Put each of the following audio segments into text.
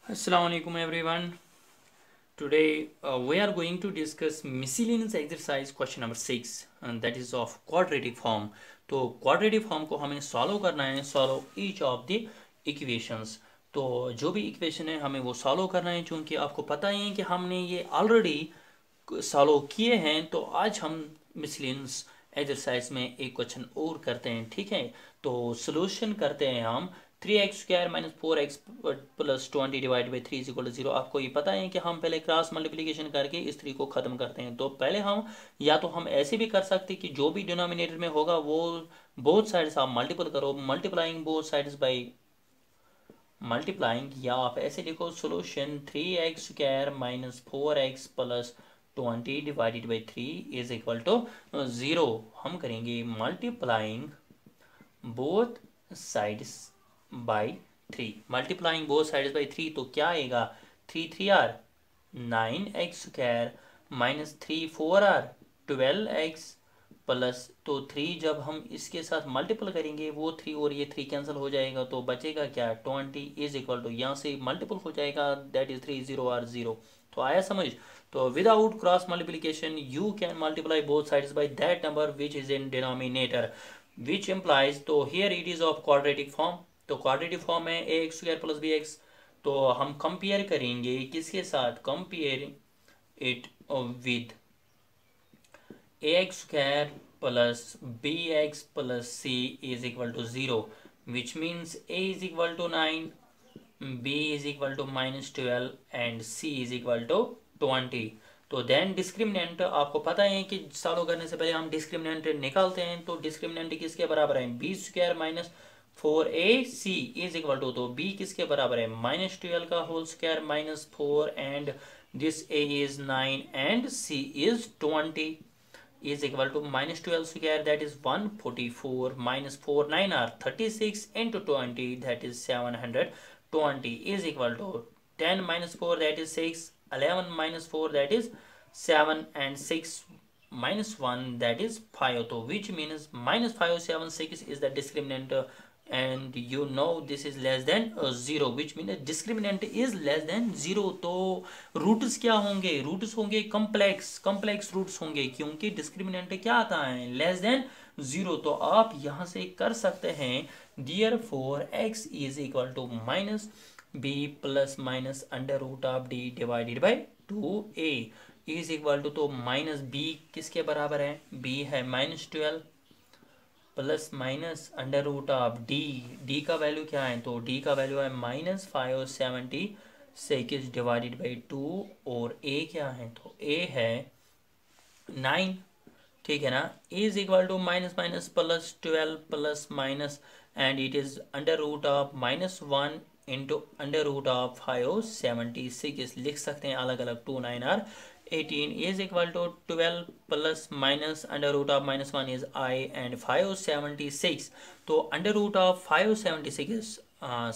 Assalamu alaikum everyone. Today we are going to discuss miscellaneous exercise question number 6 and that is of quadratic form. तो quadratic form को हमें solve करना है. Solve each of the equations. तो जो भी equation है हमें वो सॉल्व करना है, क्योंकि आपको पता ही है कि हमने ये ऑलरेडी सॉल्व किए हैं. तो आज हम मिसलेनियस एक्सरसाइज में एक क्वेश्चन और करते हैं. ठीक है, तो सोल्यूशन करते हैं हम. 3x² minus 4x plus 20 divide by 3 is equal to 0. आपको ये पता है कि हम पहले क्रॉस मल्टीप्लिकेशन करके इस 3 को ख़त्म करते हैं. तो पहले हम या तो हम ऐसे भी कर सकते कि जो भी डिनोमिनेटर में होगा वो बोथ साइड्स आप मल्टीपल करो, multiplying both sides by multiplying, या आप ऐसे लिखो solution 3x² minus 4x plus 20 divided by 3 is equal to 0. हम करेंगे multiplying both sides by 3. Multiplying both sides by 3 तो क्या आएगा? 3 3 are 9x² minus 3 4 are 12x plus, तो 3 जब हम इसके साथ मल्टीपल करेंगे वो 3 और ये 3 कैंसिल हो जाएगा, तो बचेगा क्या? 20 इज इक्वल टू, यहाँ से मल्टीपल हो जाएगा, दैट इज 3 0 आर 0. तो आया समझ? तो without cross multiplication you can multiply both sides by that number which is in denominator, which implies. तो here it is of quadratic form. तो क्वाड्रेटिक फॉर्म है ax² प्लस bx. तो हम compare करेंगे किसके साथ? Compare it with ax² plus bx plus c is equal to 0, which means a is equal to 9, b is equal to minus 12 and c is equal to 20. तो then discriminant आपको पता है कि सॉल्व करने से पहले हम डिस्क्रिमिनेंट निकालते हैं. तो डिस्क्रिमिनेंट किसके बराबर है? b² minus 4ac is equal to, तो b किसके बराबर है? माइनस 12 का whole square minus 4 and this a is 9 and c is 20 is equal to minus 12 square, that is 144, minus 4 9 are 36 into 20, that is 720 is equal to 10 minus 4, that is 6, 11 minus 4, that is 7 and 6 minus 1, that is 5. So which means minus 576 is the discriminant, and you know this is less than 0, which means discriminant is less than 0. तो roots क्या होंगे? Roots होंगे complex roots होंगे, क्योंकि discriminant क्या आता है? Less than 0. तो आप यहाँ से कर सकते हैं therefore x is equal to minus b plus minus under root of d divided by 2a is equal to, तो माइनस b किसके बराबर है? b है minus 12 plus minus under root of D का वैल्यू क्या है? तो डी का वैल्यू है माइनस 576 डिवाइडेड बाई 2, और ए क्या है? तो ए है 9. ठीक है ना? Is equal to minus minus plus 12 plus minus and it is under root of minus 1 into under root of 576 लिख सकते हैं अलग अलग. 2 9 are 18 is equal to 12 plus minus under root of minus 1 is I and 576. तो under root of 576 is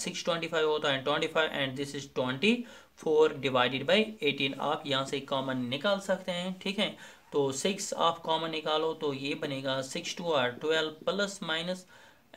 625 होता है 25 and this is 24 divided by 18. आप यहाँ से कॉमन निकाल सकते हैं. ठीक है, तो 6 आप कॉमन निकालो तो ये बनेगा 6 2 are 12 plus minus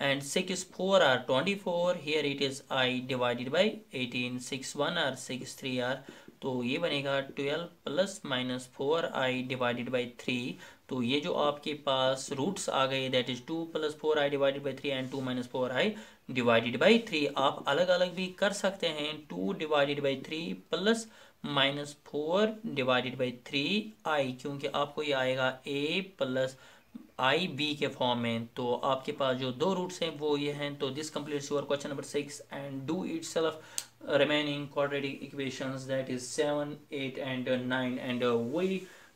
and 6 4 are 24. Here it is I divided by 18. 6 1 are 6 3 are, तो ये बनेगा 12 plus minus 4i divided by 3. तो ये जो आपके पास रूट्स आ गए that is 2 plus 4i divided by 3 and 2 minus 4i divided by 3. आप अलग अलग भी कर सकते हैं. 2 divided by 3 plus minus 4 divided by 3i, क्योंकि आपको ये आएगा a प्लस आई बी के फॉर्म में. तो आपके पास जो दो रूट्स हैं वो ये हैं. तो this completes your question number 6 and do it self remaining quadratic equations, that is 7 8 and 9, and we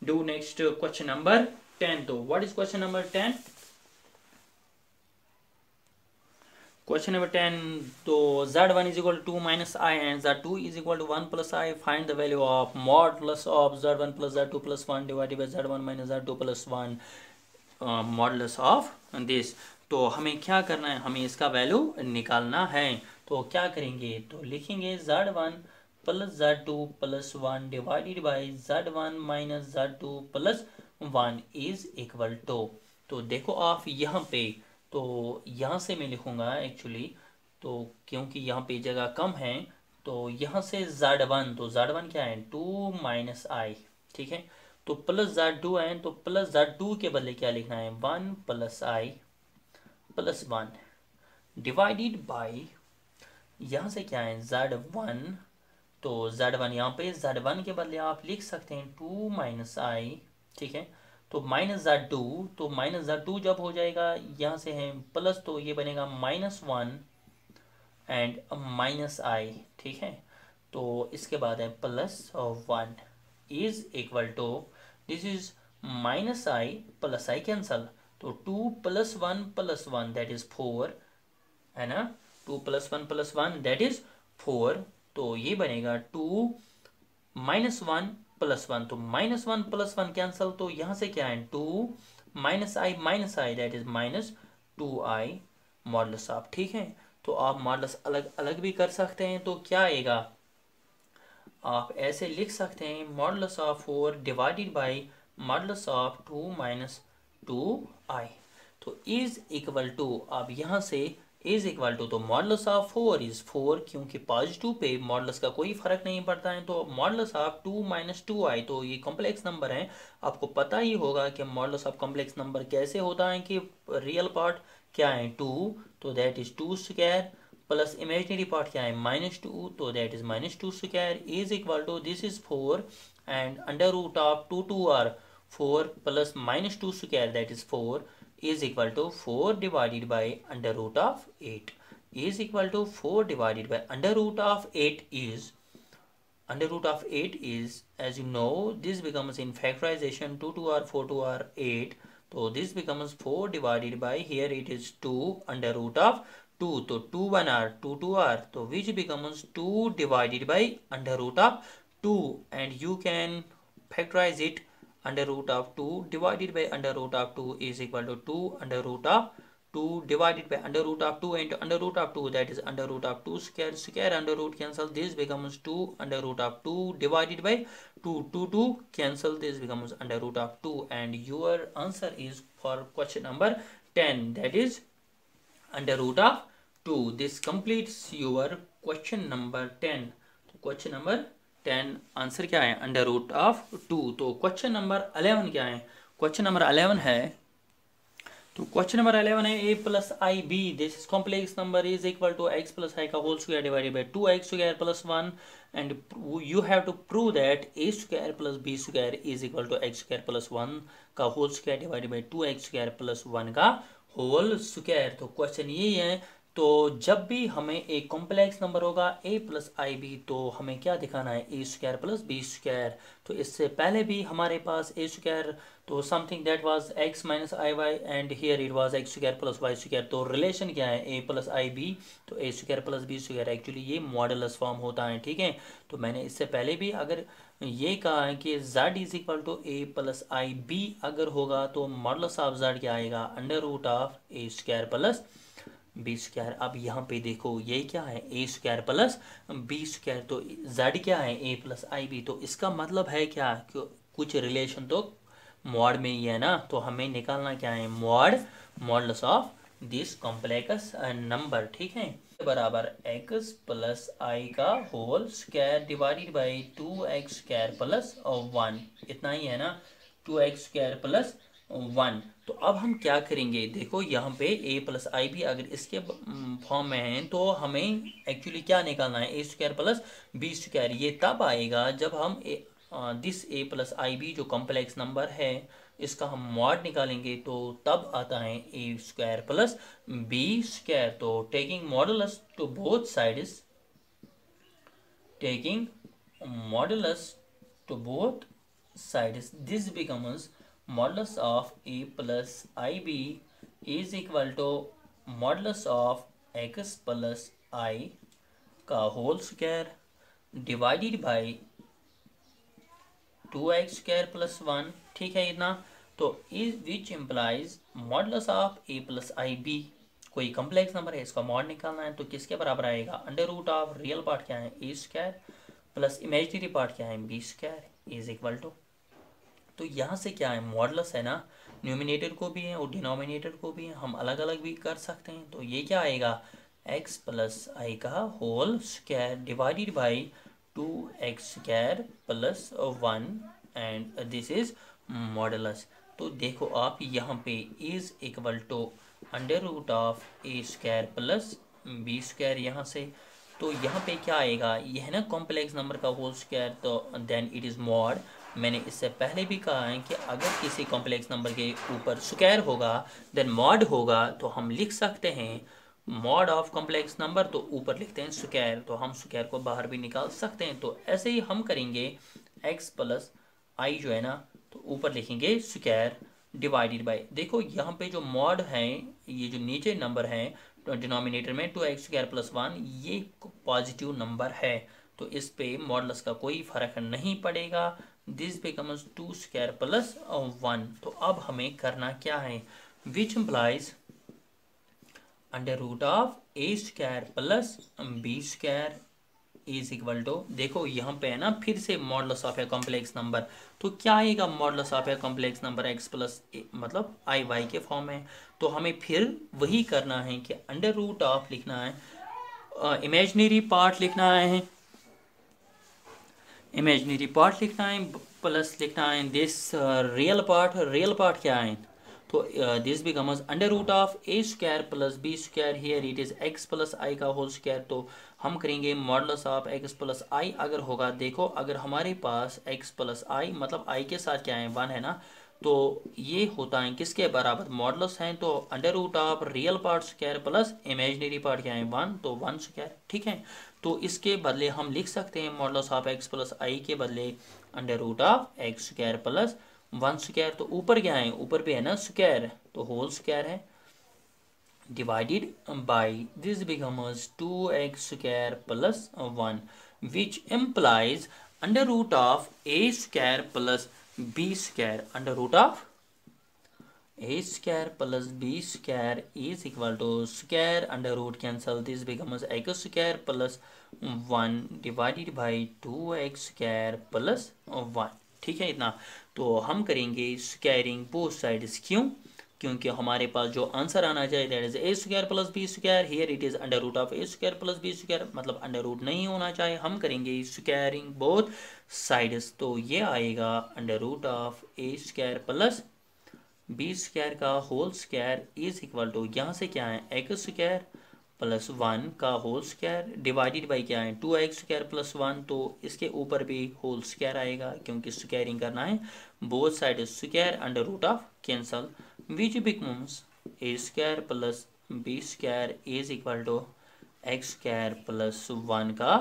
do next question number 10. So what is question number 10? Question number 10, so z1 is equal to 2 minus I and z2 is equal to 1 plus I. Find the value of modulus of z1 plus z2 plus 1 divided by z1 minus z2 plus 1 modulus of this. तो हमें क्या करना है? हमें इसका value निकालना है. तो क्या करेंगे? तो लिखेंगे z1 plus z2 plus 1 divided by z1 minus z2 plus 1 is equal to. तो देखो आप यहाँ पे, तो यहाँ से मैं लिखूँगा एक्चुअली, तो क्योंकि यहाँ पे जगह कम है तो यहाँ से Z1, तो Z1 क्या है 2 माइनस आई, ठीक है। तो प्लस Z2 है, तो प्लस Z2 के बदले क्या लिखना है 1 plus I plus 1 divided by, यहाँ से क्या है Z1, तो Z1 यहाँ पे Z1 के बदले आप लिख सकते हैं 2 माइनस आई, ठीक है। तो माइनस Z2, तो माइनस Z2 जब हो जाएगा यहाँ से है प्लस, तो ये बनेगा -1 एंड माइनस आई, ठीक है। तो इसके बाद है +1 is equal to, this is minus I plus I cancel, तो 2 + 1 दैट इज 4, है ना। 2 + 1 दैट इज 4, तो ये बनेगा 2 -1 + 1, तो -1 + 1 कैंसल, तो यहाँ से क्या है 2 minus I that is -2i models of, ठीक है। तो आप मॉडल्स अलग अलग भी कर सकते हैं, तो क्या आएगा, आप ऐसे लिख सकते हैं models of 4 divided by models of 2 - 2i, तो इज इक्वल टू, अब यहाँ से इज इक्वल टू, तो मॉडल्स ऑफ 4 इज 4, क्योंकि पॉजिटिव पे मॉडल्स का कोई फर्क नहीं पड़ता है, तो मॉडल्स ऑफ 2 - 2i, तो ये कॉम्प्लेक्स नंबर है। आपको पता ही होगा कि मॉडल्स ऑफ कॉम्प्लेक्स नंबर कैसे होता है, कि रियल पार्ट क्या है 2, तो that is 2 square, plus imaginary part क्या है -2, तो that is -2 square is equal to, this is 4 and under root of 2 2 are 4 plus -2 square that is 4 is equal to 4 divided by under root of 8 is equal to 4 divided by under root of 8 is, under root of 8 is, as you know, this becomes in factorization 2 2 r 4 2 r 8, so this becomes 4 divided by, here it is 2 under root of 2, so 2 1 r 2 2 r, so which becomes 2 divided by under root of 2, and you can factorize it, under root of 2 divided by under root of 2 is equal to 2 under root of 2 divided by under root of 2 into under root of 2, that is under root of 2 square, square under root cancel, this becomes 2 under root of 2 divided by 2, 2 cancel, this becomes under root of 2, and your answer is for question number 10, that is under root of 2. This completes your question number 10. तो question number 10 answer क्या है under root of 2। तो question number 11 क्या है, question number 11 है, तो question number 11 है a + ib, this is complex number is equal to x + i का whole square divided by 2x² + 1, and you have to prove that a² + b² is equal to x² + 1 का whole square divided by 2x² + 1 का whole square. तो question यही है, तो जब भी हमें एक कॉम्प्लेक्स नंबर होगा a + ib, तो हमें क्या दिखाना है a² + b²। तो इससे पहले भी हमारे पास a², तो something that was x - iy and here it was x² + y², तो रिलेशन क्या है a + ib, तो a² + b², एक्चुअली ये मॉडुलस फॉर्म होता है, ठीक है। तो मैंने इससे पहले भी अगर ये कहा है कि z = a + ib अगर होगा, तो मॉडुलस ऑफ z क्या आएगा under root of a² + b²। अब यहाँ पे देखो ये क्या है a² + b², तो z क्या है a + ib, तो इसका मतलब है क्या, कुछ रिलेशन तो मॉड में ही है ना, तो हमें निकालना क्या है modulus of this complex number, ठीक है, बराबर x + i का whole square divided by 2x² + 1, इतना ही है ना, 2x² + 1। तो अब हम क्या करेंगे, देखो यहाँ पे a + i भी अगर इसके फॉर्म में है, तो हमें एक्चुअली क्या निकालना है a² + b², ये तब आएगा जब हम दिस a + ib जो कॉम्प्लेक्स नंबर है इसका हम मॉड निकालेंगे, तो तब आता है a² + b²। तो taking modulus two both sides, taking modulus to both sides, this becomes modulus of a plus ib is equal to modulus of x plus I का whole square divided by 2x² + 1, ठीक है इतना। तो is which implies modulus of a + ib, कोई complex number है इसका mod निकालना है, तो किसके बराबर आएगा under root of real part क्या है a² प्लस इमेजिनरी पार्ट क्या है b² इज इक्वल टू, तो यहाँ से क्या है मॉडुलस है ना, न्यूमिनेटर को भी है और डिनोमिनेटर को भी है, हम अलग अलग भी कर सकते हैं, तो ये क्या आएगा एक्स प्लस आई का whole square divided by 2x square plus 1 and this is modulus. तो देखो आप यहाँ पे is equal to under root of A square plus B square यहाँ से, तो यहाँ पे क्या आएगा, यह है ना कॉम्प्लेक्स नंबर का होल स्क्वायर, तो देन इट इज़ मॉड। मैंने इससे पहले भी कहा है कि अगर किसी कॉम्प्लेक्स नंबर के ऊपर स्क्वायर होगा देन मॉड होगा, तो हम लिख सकते हैं मॉड ऑफ कॉम्प्लेक्स नंबर, तो ऊपर लिखते हैं स्क्वायर, तो हम स्क्वायर को बाहर भी निकाल सकते हैं। तो ऐसे ही हम करेंगे एक्स प्लस आई जो है ना, तो ऊपर लिखेंगे स्क्वायर डिवाइडेड बाय, देखो यहाँ पे जो मॉड है, ये जो नीचे नंबर है डिनोमिनेटर में 2x स्क्वायर प्लस 1, ये पॉजिटिव नंबर है, तो इस पे मॉडुलस का कोई फर्क नहीं पड़ेगा। This becomes 2 square plus 1। तो अब हमें करना क्या है, which implies under root of A square plus B square is equal to, देखो यहाँ पे है ना फिर से modulus of a complex number, तो क्या आएगा modulus of a complex number X plus मतलब आई वाई के फॉर्म में। तो हमें फिर वही करना है कि अंडर रूट ऑफ लिखना है, इमेजिनरी पार्ट लिखना है, इमेजिनरी पार्ट लिखना है, प्लस लिखना है दिस रियल पार्ट क्या है, तो this becomes under root of A square plus B square, here it is X plus I का होल स्क्वायर। तो हम करेंगे modulus of X plus I, अगर होगा देखो अगर हमारे पास एक्स प्लस आई मतलब आई के साथ क्या है 1 है ना, तो ये होता है किसके बराबर मॉडुलस है, तो under root of real part square plus imaginary part क्या है 1, तो 1 स्क्वायर, ठीक है। तो इसके बदले हम लिख सकते हैं modulus of X plus I के बदले under root of X square plus 1 square, तो ऊपर क्या है, ऊपर पे है ना स्क्वायर, तो होल स्क्वायर है divided by this becomes 2x square plus 1 which implies under root of A square plus B square, under root of a square plus b square is equal to square under root cancel, this becomes x square plus 1 divided by 2x square plus 1, ठीक है इतना। तो हम करेंगे squaring both sides, क्योंकि हमारे पास जो answer आना चाहिए that is A square plus B square, here it is under root of A square plus B square, मतलब अंडर रूट नहीं होना चाहिए, हम करेंगे स्क्वायरिंग बोथ साइड्स, तो ये आएगा under root of A square plus B square का whole square is equal to, यहाँ से क्या है एक्स स्क्वायर प्लस 1 का होल स्क्वायर डिवाइडेड बाई क्या है 2x स्क्वायर प्लस 1, तो इसके ऊपर भी होल स्क्वायर आएगा क्योंकि स्क्वायरिंग करना है both side, square under root of cancel which becomes A square plus B square is equal to X square plus 1 का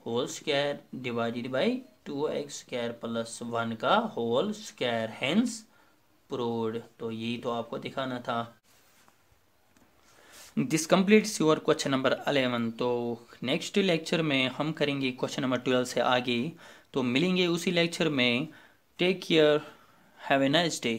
whole square divided by 2x square plus 1 का होल स्क्वायर, हेंस प्रूव्ड। तो यही तो आपको दिखाना था। This completes your question number 11। तो next lecture में हम करेंगे क्वेश्चन नंबर 12 से आगे, तो मिलेंगे उसी लेक्चर में। Take care, have a nice day.